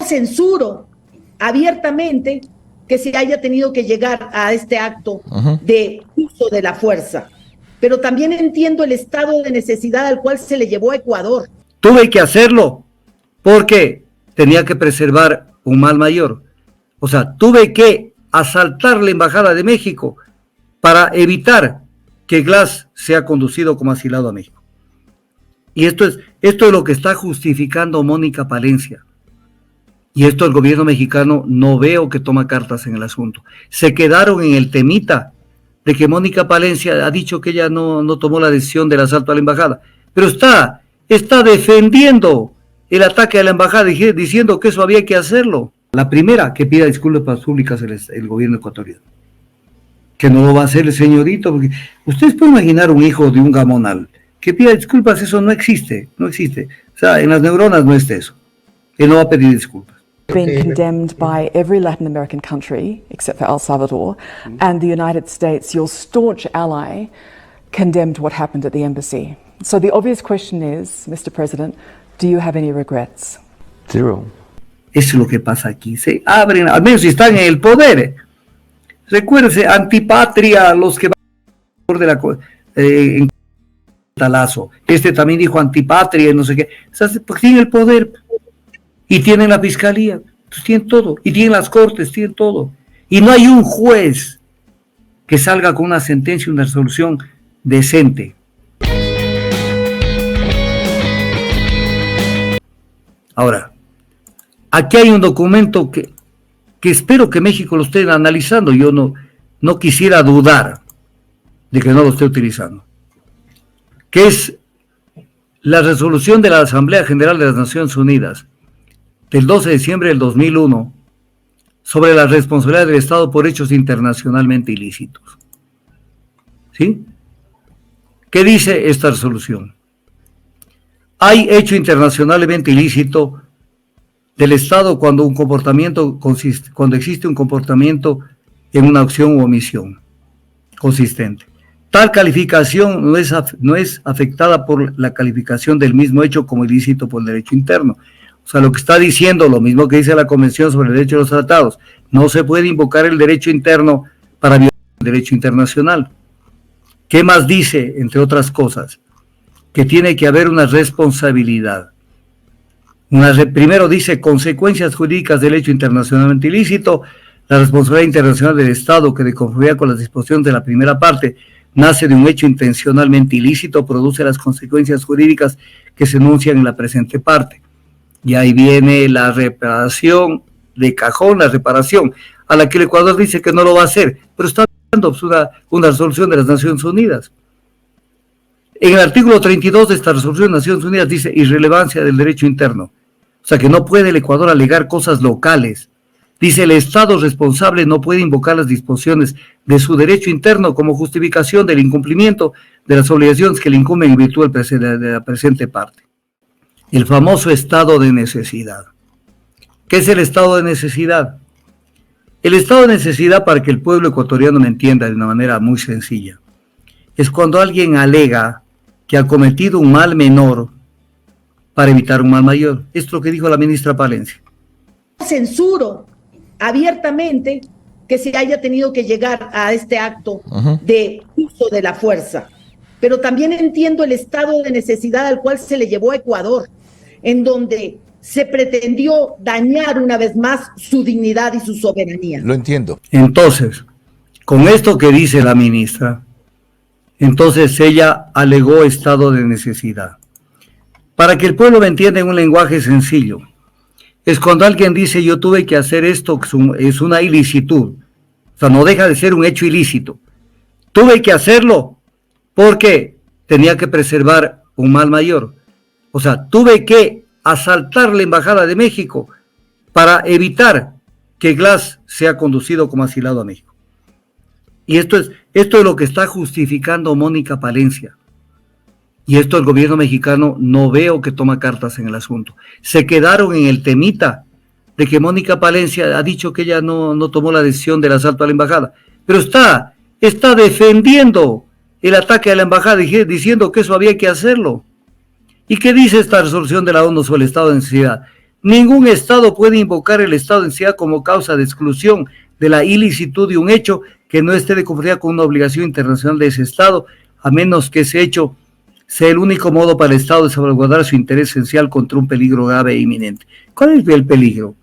censuro abiertamente que se haya tenido que llegar a este acto de uso de la fuerza, pero también entiendo el estado de necesidad al cual se le llevó a Ecuador. Tuve que hacerlo porque tenía que preservar un mal mayor. O sea, tuve que asaltar la Embajada de México para evitar que Glass sea conducido como asilado a México. Y esto es lo que está justificando Mónica Palencia. Y esto el gobierno mexicano no veo que toma cartas en el asunto. Se quedaron en el temita de que Mónica Palencia ha dicho que ella no tomó la decisión del asalto a la embajada, pero está defendiendo el ataque a la embajada, diciendo que eso había que hacerlo. La primera que pida disculpas públicas el gobierno ecuatoriano, que no lo va a hacer el señorito, porque ustedes pueden imaginar un hijo de un gamonal que pida disculpas. Eso no existe. O sea, en las neuronas no está eso. Él no va a pedir disculpas. Been condemned by every Latin American country except for El Salvador, and the United States, your staunch ally, condemned what happened at the embassy. So the obvious question is, Mr. President, do you have any regrets? Zero. Eso es lo que pasa aquí. Se abren, al menos si están en el poder. Recuérdense, antipatria, los que van de la en talazo. También dijo antipatria y no sé qué. O sea, porque tienen el poder. Y tienen la fiscalía, pues tienen todo, y tienen las cortes, tienen todo. Y no hay un juez que salga con una sentencia, una resolución decente. Ahora, aquí hay un documento que espero que México lo esté analizando. Yo no quisiera dudar de que no lo esté utilizando, que es la resolución de la Asamblea General de las Naciones Unidas del 12 de diciembre del 2001 sobre la responsabilidad del Estado por hechos internacionalmente ilícitos. ¿Sí? ¿Qué dice esta resolución? Hay hecho internacionalmente ilícito del Estado cuando existe un comportamiento en una acción u omisión consistente. Tal calificación no es afectada por la calificación del mismo hecho como ilícito por el derecho interno. O sea, lo que está diciendo, lo mismo que dice la Convención sobre el Derecho de los Tratados, no se puede invocar el derecho interno para violar el derecho internacional. ¿Qué más dice, entre otras cosas? Que tiene que haber una responsabilidad. Primero dice consecuencias jurídicas del hecho internacionalmente ilícito, la responsabilidad internacional del Estado que de conformidad con las disposiciones de la primera parte nace de un hecho intencionalmente ilícito, produce las consecuencias jurídicas que se enuncian en la presente parte. Y ahí viene la reparación de cajón, la reparación, a la que el Ecuador dice que no lo va a hacer, pero está dando una resolución de las Naciones Unidas. En el artículo 32 de esta resolución de Naciones Unidas dice irrelevancia del derecho interno. O sea que no puede el Ecuador alegar cosas locales. Dice el Estado responsable no puede invocar las disposiciones de su derecho interno como justificación del incumplimiento de las obligaciones que le incumben en virtud de la presente parte. El famoso estado de necesidad. ¿Qué es el estado de necesidad? El estado de necesidad, para que el pueblo ecuatoriano me entienda de una manera muy sencilla, es cuando alguien alega que ha cometido un mal menor para evitar un mal mayor. Esto es lo que dijo la ministra Palencia. Censuro abiertamente que se haya tenido que llegar a este acto de uso de la fuerza, pero también entiendo el estado de necesidad al cual se le llevó a Ecuador, en donde se pretendió dañar una vez más su dignidad y su soberanía. Lo entiendo. Entonces, con esto que dice la ministra, entonces ella alegó estado de necesidad. Para que el pueblo me entienda en un lenguaje sencillo, es cuando alguien dice yo tuve que hacer esto, es una ilicitud, o sea, no deja de ser un hecho ilícito. Tuve que hacerlo porque tenía que preservar un mal mayor. O sea, tuve que asaltar la Embajada de México para evitar que Glass sea conducido como asilado a México. Y esto es lo que está justificando Mónica Palencia. Y esto el gobierno mexicano no veo que toma cartas en el asunto. Se quedaron en el temita de que Mónica Palencia ha dicho que ella no tomó la decisión del asalto a la embajada, pero está defendiendo el ataque a la embajada, diciendo que eso había que hacerlo. ¿Y qué dice esta resolución de la ONU sobre el estado de necesidad? Ningún Estado puede invocar el estado de necesidad como causa de exclusión de la ilicitud de un hecho que no esté de conformidad con una obligación internacional de ese Estado, a menos que ese hecho sea el único modo para el Estado de salvaguardar su interés esencial contra un peligro grave e inminente. ¿Cuál es el peligro?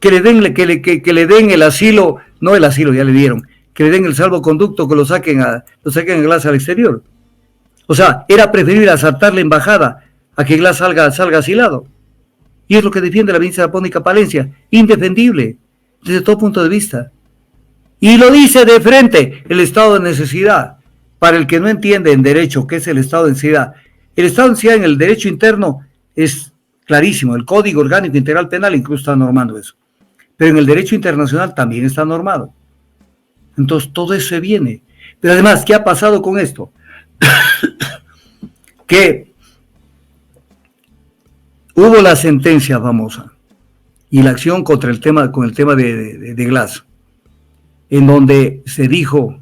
Que le den el asilo, no el asilo, ya le dieron, que le den el salvoconducto, que lo saquen en Glass al exterior. O sea, era preferible asaltar la embajada a que Glass salga asilado. Y es lo que defiende la ministra Mónica Palencia, indefendible, desde todo punto de vista. Y lo dice de frente, el estado de necesidad. Para el que no entiende en derecho qué es el estado de necesidad, el estado de necesidad en el derecho interno es clarísimo, el Código Orgánico Integral Penal incluso está normando eso. Pero en el derecho internacional también está normado. Entonces todo eso se viene. Pero además, ¿qué ha pasado con esto? Que hubo la sentencia famosa y la acción contra el tema, con el tema de Glass, en donde se dijo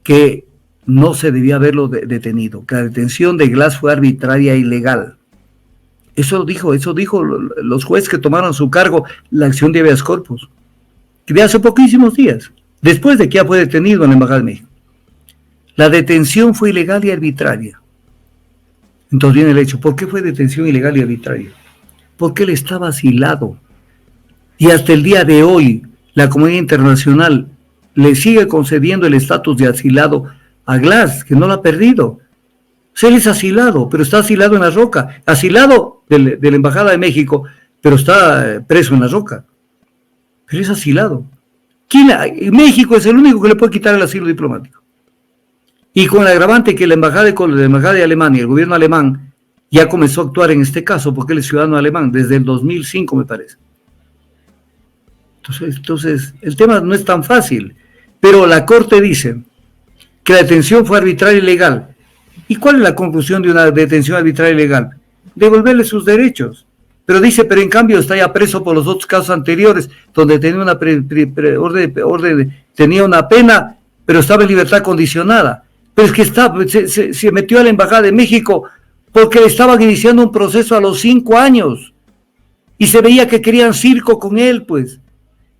que no se debía haberlo detenido, que la detención de Glass fue arbitraria e ilegal. Eso dijo los jueces que tomaron a su cargo la acción de habeas corpus, que de hace poquísimos días, después de que ya fue detenido en la Embajada de México. La detención fue ilegal y arbitraria. Entonces viene el hecho, ¿por qué fue detención ilegal y arbitraria? Porque él estaba asilado. Y hasta el día de hoy, la comunidad internacional le sigue concediendo el estatus de asilado a Glass, que no lo ha perdido. O sea, él es asilado, pero está asilado en la roca. Asilado de la Embajada de México, pero está preso en la roca. Pero es asilado. México es el único que le puede quitar el asilo diplomático. Y con el agravante que la embajada de Alemania, el gobierno alemán, ya comenzó a actuar en este caso, porque él es ciudadano alemán, desde el 2005 me parece. Entonces, el tema no es tan fácil, pero la Corte dice que la detención fue arbitraria y ilegal. ¿Y cuál es la conclusión de una detención arbitraria y ilegal? Devolverle sus derechos. Pero dice, pero en cambio está ya preso por los otros casos anteriores, donde tenía una tenía una pena, pero estaba en libertad condicionada. Pero es que se metió a la Embajada de México porque le estaban iniciando un proceso a los 5 años. Y se veía que querían circo con él, pues.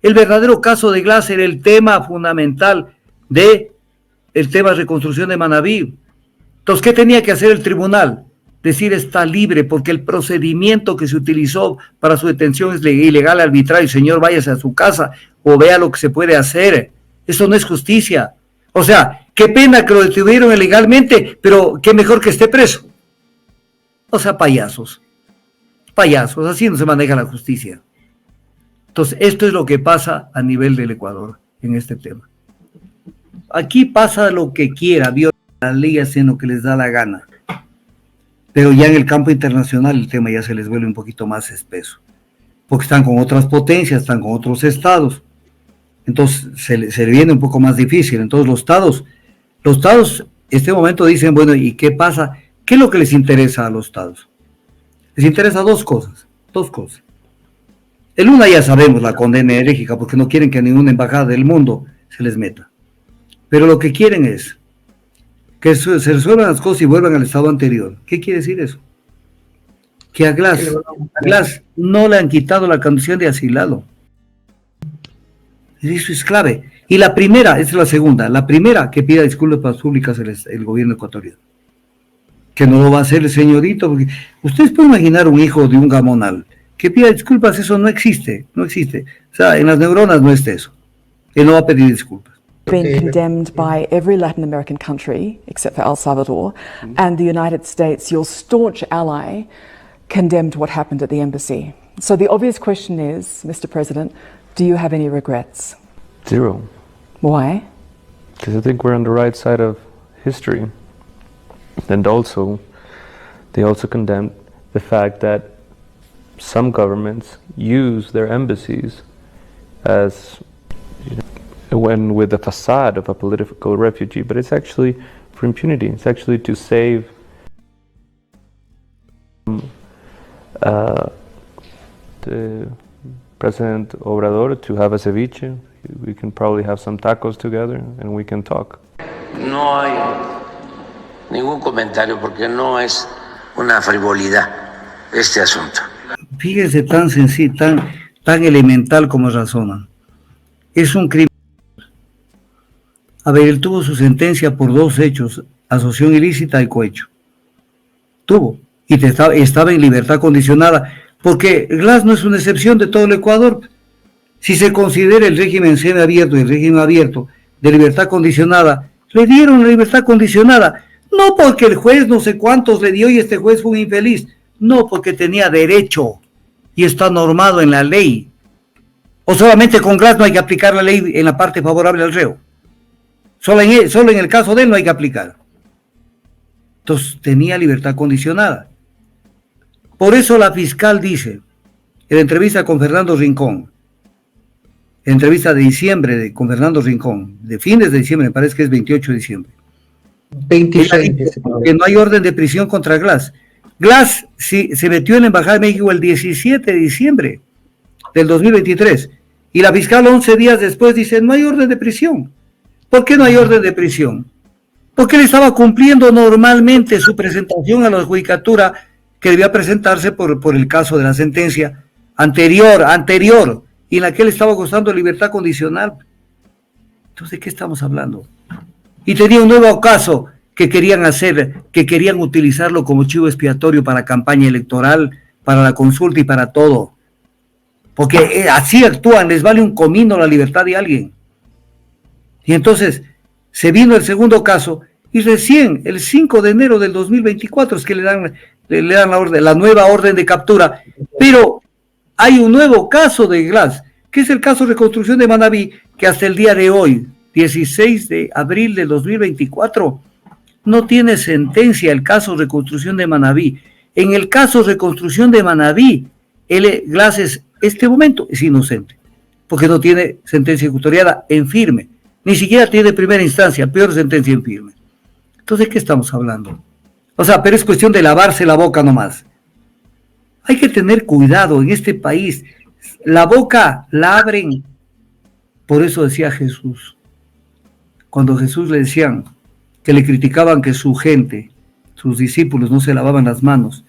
El verdadero caso de Glass era el tema fundamental el tema de reconstrucción de Manabí. Entonces, ¿qué tenía que hacer el tribunal? Decir está libre porque el procedimiento que se utilizó para su detención es ilegal, arbitrario. Señor, váyase a su casa o vea lo que se puede hacer. Eso no es justicia. O sea, qué pena que lo detuvieron ilegalmente, pero qué mejor que esté preso. O sea, payasos, así no se maneja la justicia. Entonces, esto es lo que pasa a nivel del Ecuador en este tema. Aquí pasa lo que quiera, viola la ley, hacen lo que les da la gana. Pero ya en el campo internacional el tema ya se les vuelve un poquito más espeso, porque están con otras potencias, están con otros estados. Entonces se le viene un poco más difícil. Entonces los estados en este momento dicen, bueno, ¿y qué pasa? ¿Qué es lo que les interesa a los estados? Les interesa dos cosas. El una ya sabemos, la condena enérgica, porque no quieren que ninguna embajada del mundo se les meta. Pero lo que quieren es que se resuelvan las cosas y vuelvan al estado anterior. ¿Qué quiere decir eso? Que a Glass no le han quitado la condición de asilado. Eso es clave. Y la primera, es la segunda, la primera que pida disculpas públicas el gobierno ecuatoriano. Que no lo va a hacer el señorito, porque ustedes pueden imaginar un hijo de un gamonal que pida disculpas, eso no existe. O sea, en las neuronas no está eso. Él no va a pedir disculpas. Been condemned by every Latin American country except for El Salvador, and the United States, your staunch ally, condemned what happened at the embassy. So the obvious question is, Mr. President, do you have any regrets? Zero. Why? Because I think we're on the right side of history. And also, they also condemned the fact that some governments use their embassies as when with the facade of a political refugee, but it's actually for impunity. It's actually to save the President Obrador to have a ceviche. We can probably have some tacos together and we can talk. No hay ningún comentario porque no es una frivolidad este asunto. Fíjense tan sencillo, tan elemental como razonan. Es un crimen. A ver, él tuvo su sentencia por 2 hechos, asociación ilícita y cohecho. Tuvo, y estaba en libertad condicionada, porque Glass no es una excepción de todo el Ecuador. Si se considera el régimen semiabierto y el régimen abierto de libertad condicionada, le dieron la libertad condicionada, no porque el juez no sé cuántos le dio y este juez fue un infeliz, no porque tenía derecho y está normado en la ley. O solamente con Glass no hay que aplicar la ley en la parte favorable al reo. Solo en el caso de él no hay que aplicar. Entonces tenía libertad condicionada. Por eso la fiscal dice, en la entrevista con Fernando Rincón, entrevista de diciembre con Fernando Rincón, de fines de diciembre, me parece que es 28 de diciembre. 26. Que no hay orden de prisión contra Glass. Glass se metió en la Embajada de México el 17 de diciembre del 2023 y la fiscal 11 días después dice, no hay orden de prisión. ¿Por qué no hay orden de prisión? Porque él estaba cumpliendo normalmente su presentación a la judicatura que debía presentarse por el caso de la sentencia anterior, y en la que él estaba gozando de libertad condicional. Entonces, ¿de qué estamos hablando? Y tenía un nuevo caso que querían utilizarlo como chivo expiatorio para campaña electoral, para la consulta y para todo. Porque así actúan, les vale un comino la libertad de alguien. Y entonces se vino el segundo caso y recién el 5 de enero del 2024 es que le dan la nueva orden de captura. Pero hay un nuevo caso de Glass, que es el caso de reconstrucción de Manabí, que hasta el día de hoy, 16 de abril del 2024, no tiene sentencia el caso de reconstrucción de Manabí. En el caso de reconstrucción de Manabí, Glass este momento es inocente, porque no tiene sentencia custodiada en firme, ni siquiera tiene primera instancia, peor sentencia en firme. Entonces, ¿de qué estamos hablando? O sea, pero es cuestión de lavarse la boca nomás. Hay que tener cuidado en este país. La boca la abren. Por eso decía Jesús. Cuando Jesús le decían que le criticaban que su gente, sus discípulos, no se lavaban las manos,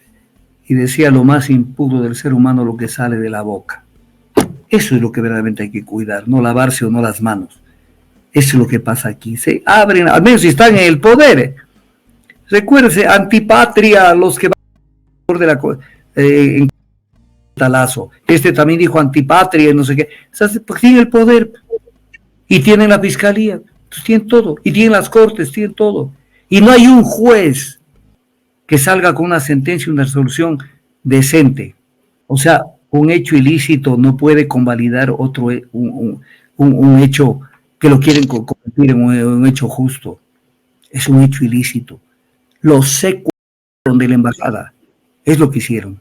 y decía lo más impuro del ser humano, lo que sale de la boca. Eso es lo que verdaderamente hay que cuidar, no lavarse o no las manos. Eso es lo que pasa aquí. Se abren, al menos si están en el poder. Recuérdese, antipatria, los que van de la en Talazo. Este también dijo antipatria, no sé qué. O sea, porque tienen el poder y tienen la fiscalía, entonces tienen todo, y tienen las cortes, tienen todo. Y no hay un juez que salga con una sentencia, una resolución decente. O sea, un hecho ilícito no puede convalidar un hecho que lo quieren convertir en un hecho justo. Es un hecho ilícito. Los secuestraron de la embajada. Es lo que hicieron.